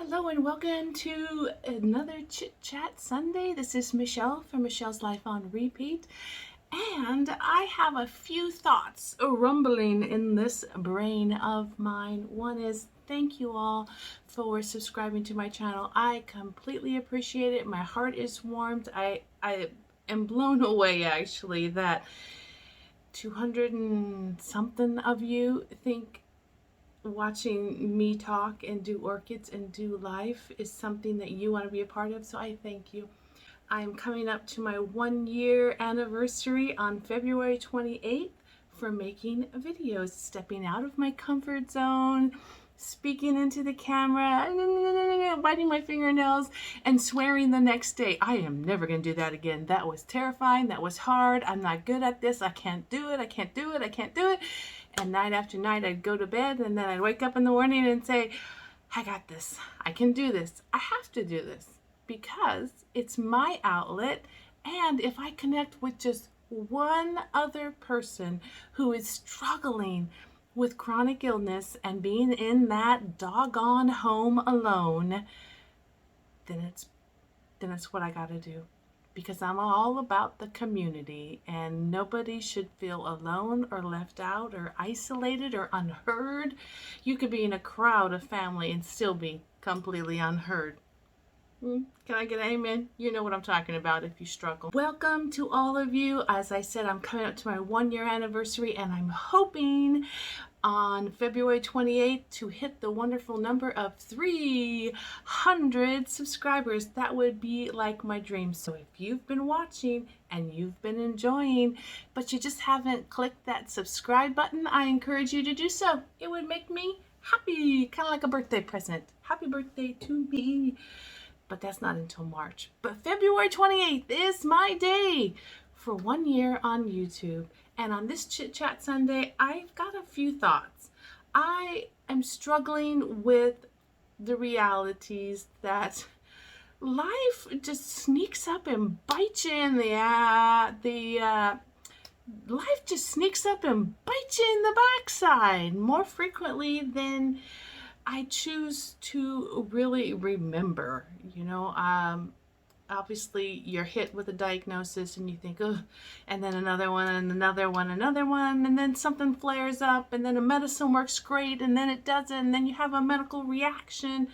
Hello and welcome to another Chit Chat Sunday. This is Michelle from Michelle's Life on Repeat. And I have a few thoughts rumbling in this brain of mine. One is thank you all for subscribing to my channel. I completely appreciate it. My heart is warmed. I am blown away actually that 200 and something of you think watching me talk and do orchids and do life is something that you want to be a part of, so I thank you. I'm coming up to my 1-year anniversary on February 28th for making videos, stepping out of my comfort zone, speaking into the camera, biting my fingernails, and swearing the next day. I am never going to do that again. That was terrifying. That was hard. I'm not good at this. I can't do it. I can't do it. I can't do it. And night after night, I'd go to bed, and then I'd wake up in the morning and say, I got this. I can do this. I have to do this because it's my outlet. And if I connect with just one other person who is struggling with chronic illness and being in that doggone home alone, then it's what I got to do. Because I'm all about the community, and nobody should feel alone or left out or isolated or unheard. You could be in a crowd of family and still be completely unheard. Can I get an amen? You know what I'm talking about if you struggle. Welcome to all of you. As I said, I'm coming up to my 1-year anniversary, and I'm hoping on February 28th to hit the wonderful number of 300 subscribers. That would be like my dream. So if you've been watching and you've been enjoying, but you just haven't clicked that subscribe button, I encourage you to do so. It would make me happy, kind of like a birthday present. Happy birthday to me. But that's not until March. But February 28th is my day for 1 year on YouTube. And on this Chit Chat Sunday, I've got a few thoughts. I am struggling with the realities that life just sneaks up and bites you in life just sneaks up and bites you in the backside more frequently than I choose to really remember. Obviously you're hit with a diagnosis and you think, oh, and then another one and another one, and then something flares up, and then a medicine works great, and then it doesn't, and then you have a medical reaction.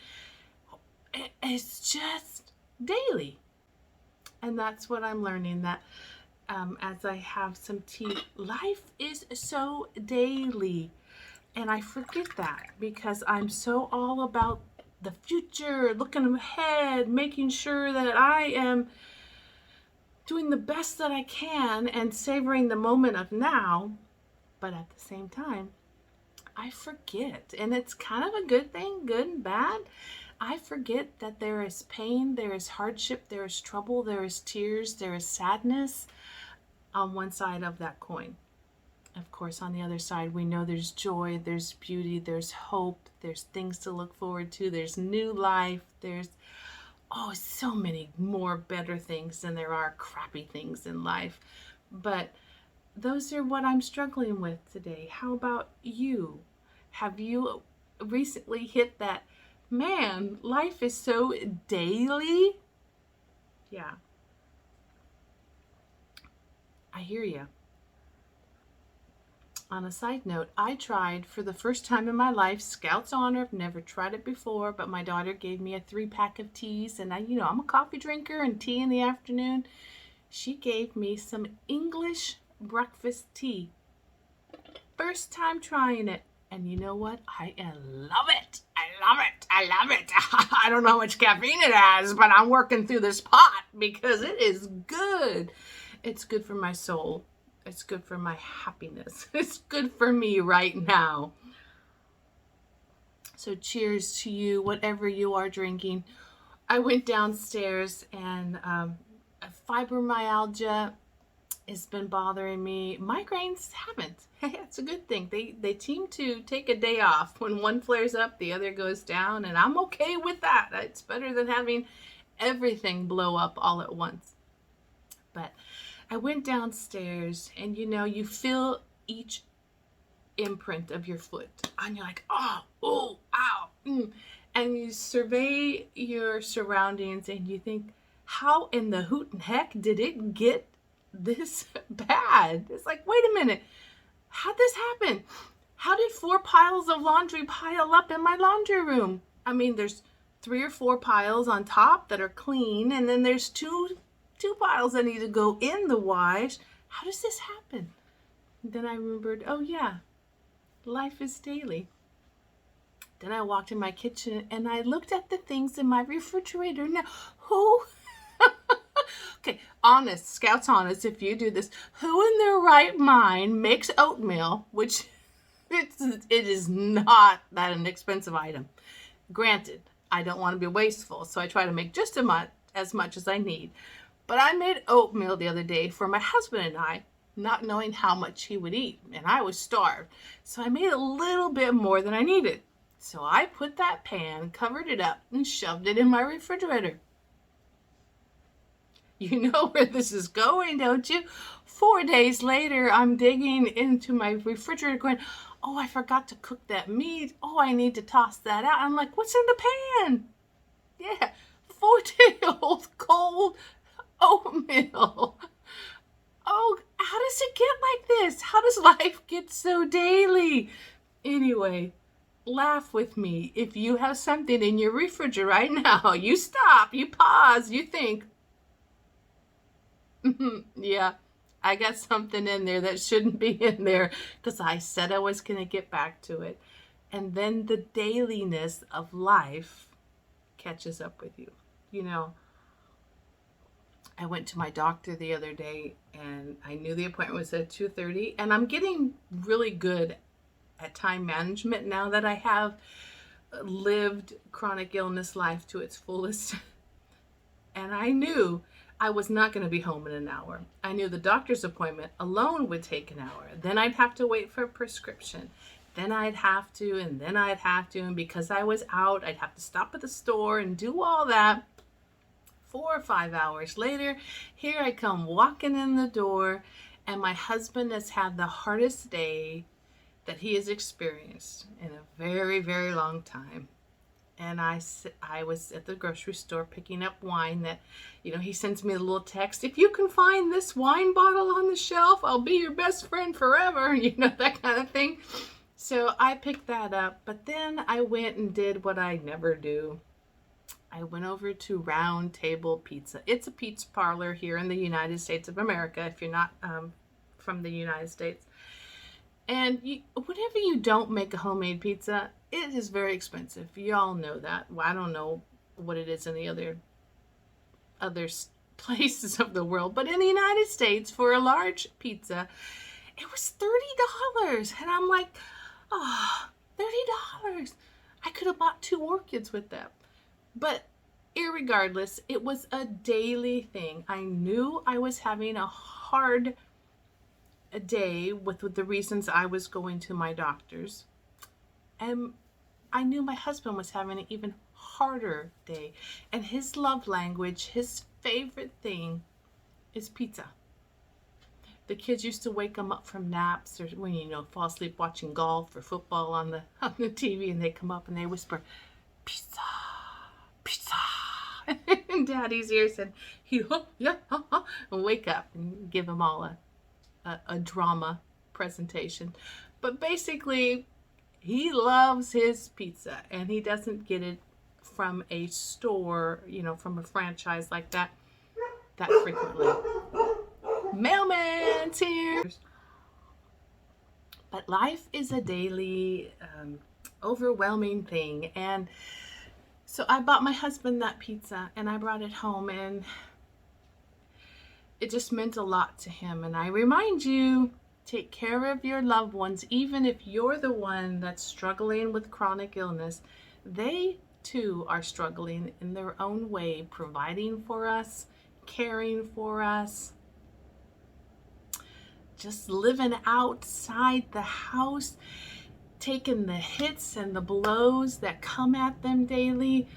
It's just daily. And that's what I'm learning, that as I have some tea, life is so daily. And I forget that because I'm so all about the future, looking ahead, making sure that I am doing the best that I can and savoring the moment of now. But at the same time, I forget. And it's kind of a good thing, good and bad. I forget that there is pain, there is hardship, there is trouble, there is tears, there is sadness on one side of that coin. Of course, on the other side, we know there's joy, there's beauty, there's hope, there's things to look forward to, there's new life, there's, so many more better things than there are crappy things in life. But those are what I'm struggling with today. How about you? Have you recently hit that, man, life is so daily? Yeah. I hear you. On a side note, I tried for the first time in my life Scout's Honor. I've never tried it before, but my daughter gave me a 3-pack of teas, and I'm a coffee drinker and tea in the afternoon. She gave me some English breakfast tea. First time trying it, and you know what? I love it. I love it. I love it. I don't know how much caffeine it has, but I'm working through this pot because it is good. It's good for my soul. It's good for my happiness. It's good for me right now. So cheers to you, whatever you are drinking. I went downstairs, and fibromyalgia has been bothering me. Migraines haven't. It's a good thing. They seem to take a day off. When one flares up, the other goes down, and I'm okay with that. It's better than having everything blow up all at once. But I went downstairs, and you feel each imprint of your foot, and you're like, oh, ow, and you survey your surroundings and you think, how in the hoot and heck did it get this bad? It's like, wait a minute, how'd this happen? How did 4 piles of laundry pile up in my laundry room? I mean, there's 3 or 4 piles on top that are clean, and then there's two piles that need to go in the wash. How does this happen? And then I remembered, oh yeah, life is daily. Then I walked in my kitchen and I looked at the things in my refrigerator. Now, who? Okay, honest, Scouts honest, if you do this, who in their right mind makes oatmeal, which it is not that an expensive item. Granted, I don't want to be wasteful, so I try to make just as much as I need. But I made oatmeal the other day for my husband and I, not knowing how much he would eat, and I was starved. So I made a little bit more than I needed. So I put that pan, covered it up, and shoved it in my refrigerator. You know where this is going, don't you? 4 days later, I'm digging into my refrigerator going, oh, I forgot to cook that meat. Oh, I need to toss that out. I'm like, what's in the pan? Yeah, 4-day-old cold oatmeal. Oh, how does it get like this? How does life get so daily? Anyway, laugh with me. If you have something in your refrigerator right now, you stop, you pause, you think, yeah, I got something in there that shouldn't be in there because I said I was going to get back to it. And then the dailiness of life catches up with you. You know, I went to my doctor the other day and I knew the appointment was at 2:30, and I'm getting really good at time management now that I have lived chronic illness life to its fullest. And I knew I was not going to be home in an hour. I knew the doctor's appointment alone would take an hour. Then I'd have to wait for a prescription. Then I'd have to, and then I'd have to, and because I was out, I'd have to stop at the store and do all that. 4 or 5 hours later, here I come walking in the door, and my husband has had the hardest day that he has experienced in a very, very long time. And I was at the grocery store picking up wine that, you know, he sends me a little text. If you can find this wine bottle on the shelf, I'll be your best friend forever. You know, that kind of thing. So I picked that up. But then I went and did what I never do. I went over to Round Table Pizza. It's a pizza parlor here in the United States of America, if you're not from the United States. And whenever you don't make a homemade pizza, it is very expensive. You all know that. Well, I don't know what it is in the other places of the world, but in the United States, for a large pizza, it was $30. And I'm like, oh, $30. I could have bought 2 orchids with that. But irregardless, it was a daily thing. I knew I was having a hard day with the reasons I was going to my doctors. And I knew my husband was having an even harder day. And his love language, his favorite thing is pizza. The kids used to wake him up from naps or when, you know, fall asleep watching golf or football on the TV, and they come up and they whisper, pizza, pizza. And Daddy's ear said, and wake up and give them all a drama presentation. But basically, he loves his pizza, and he doesn't get it from a store, you know, from a franchise like that frequently. Mailman's here. But life is a daily, overwhelming thing. And so I bought my husband that pizza, and I brought it home, and it just meant a lot to him. And I remind you, take care of your loved ones, even if you're the one that's struggling with chronic illness. They too are struggling in their own way, providing for us, caring for us, just living outside the house, taking the hits and the blows that come at them daily.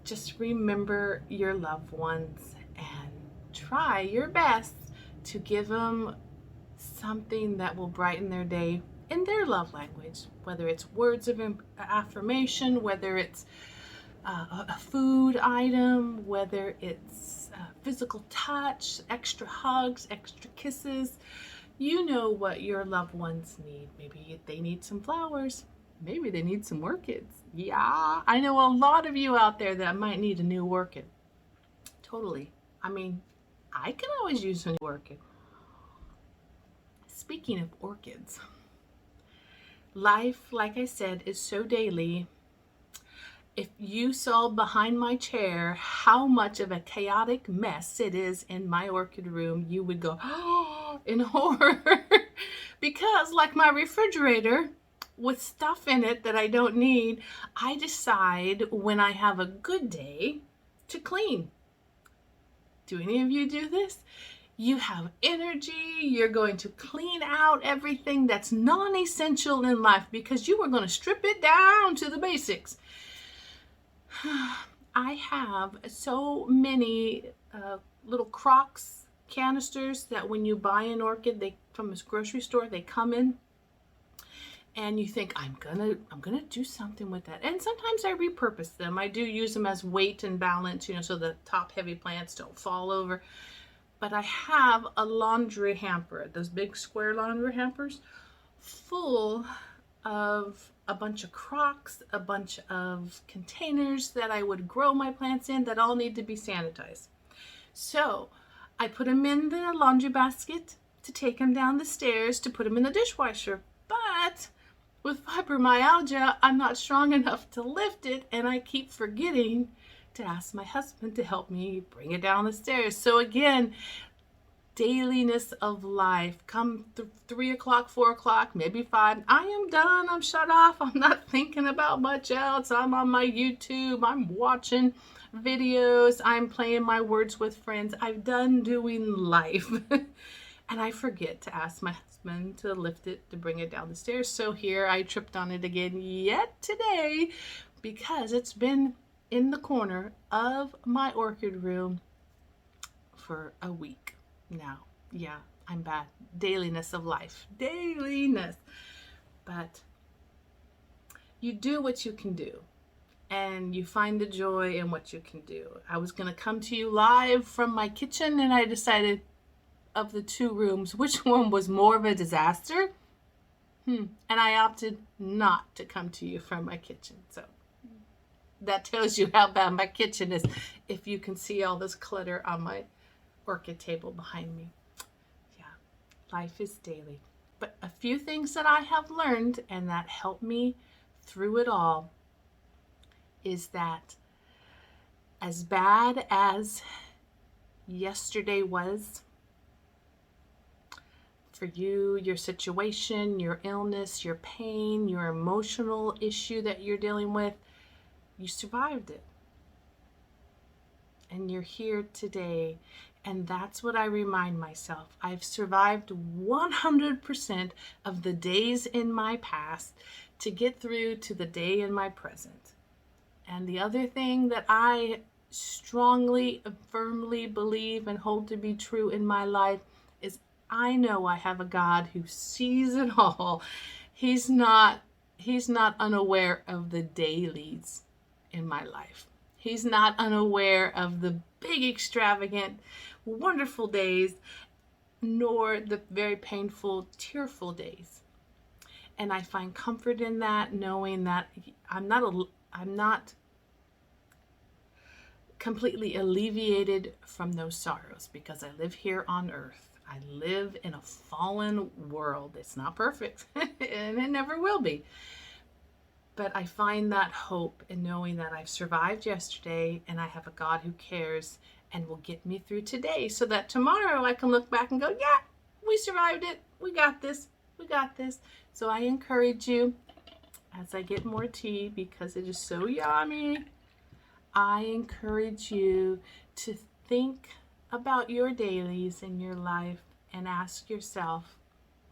Just remember your loved ones and try your best to give them something that will brighten their day in their love language, whether it's words of affirmation, whether it's a food item, whether it's physical touch, extra hugs, extra kisses. You know what your loved ones need. Maybe they need some flowers. Maybe they need some orchids. Yeah, I know a lot of you out there that might need a new orchid. Totally. I mean, I can always use a new orchid. Speaking of orchids, life, like I said, is so daily. If you saw behind my chair how much of a chaotic mess it is in my orchid room, you would go, oh, in horror. Because, like my refrigerator with stuff in it that I don't need, I decide when I have a good day to clean. Do any of you do this? You have energy, you're going to clean out everything that's non-essential in life because you are going to strip it down to the basics. I have so many little Crocs canisters that when you buy an orchid from a grocery store, they come in, and you think, I'm gonna do something with that. And sometimes I repurpose them. I do use them as weight and balance, so the top heavy plants don't fall over. But I have a laundry hamper, those big square laundry hampers, full of a bunch of Crocs, a bunch of containers that I would grow my plants in that all need to be sanitized. So I put them in the laundry basket to take them down the stairs to put them in the dishwasher. But with fibromyalgia, I'm not strong enough to lift it, and I keep forgetting to ask my husband to help me bring it down the stairs. So again, dailiness of life. Come 3 o'clock, 4 o'clock, maybe 5. I am done. I'm shut off. I'm not thinking about much else. I'm on my YouTube. I'm watching videos. I'm playing my words with friends. I'm done doing life. And I forget to ask my husband to lift it, to bring it down the stairs. So here I tripped on it again yet today because it's been in the corner of my orchid room for a week now. Yeah, I'm bad. Dailiness of life. Dailiness. But you do what you can do, and you find the joy in what you can do. I was going to come to you live from my kitchen, and I decided, of the two rooms, which one was more of a disaster? And I opted not to come to you from my kitchen. So that tells you how bad my kitchen is, if you can see all this clutter on my orchid table behind me. Yeah, life is daily. But a few things that I have learned and that help me through it all is that as bad as yesterday was for you, your situation, your illness, your pain, your emotional issue that you're dealing with, you survived it. And you're here today. And that's what I remind myself. I've survived 100% of the days in my past to get through to the day in my present. And the other thing that I strongly, firmly believe and hold to be true in my life is I know I have a God who sees it all. He's not unaware of the dailies in my life. He's not unaware of the big, extravagant, wonderful days, nor the very painful, tearful days. And I find comfort in that, knowing that I'm not completely alleviated from those sorrows, because I live here on earth. I live in a fallen world. It's not perfect, and it never will be. But I find that hope in knowing that I've survived yesterday, and I have a God who cares and will get me through today, so that tomorrow I can look back and go, yeah, we survived it. We got this. We got this. So I encourage you, as I get more tea because it is so yummy, I encourage you to think about your dailies in your life and ask yourself,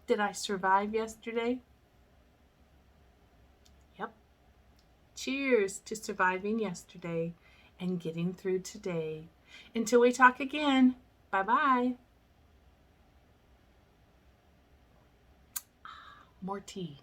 did I survive yesterday? Yep. Cheers to surviving yesterday and getting through today. Until we talk again, bye-bye. More tea.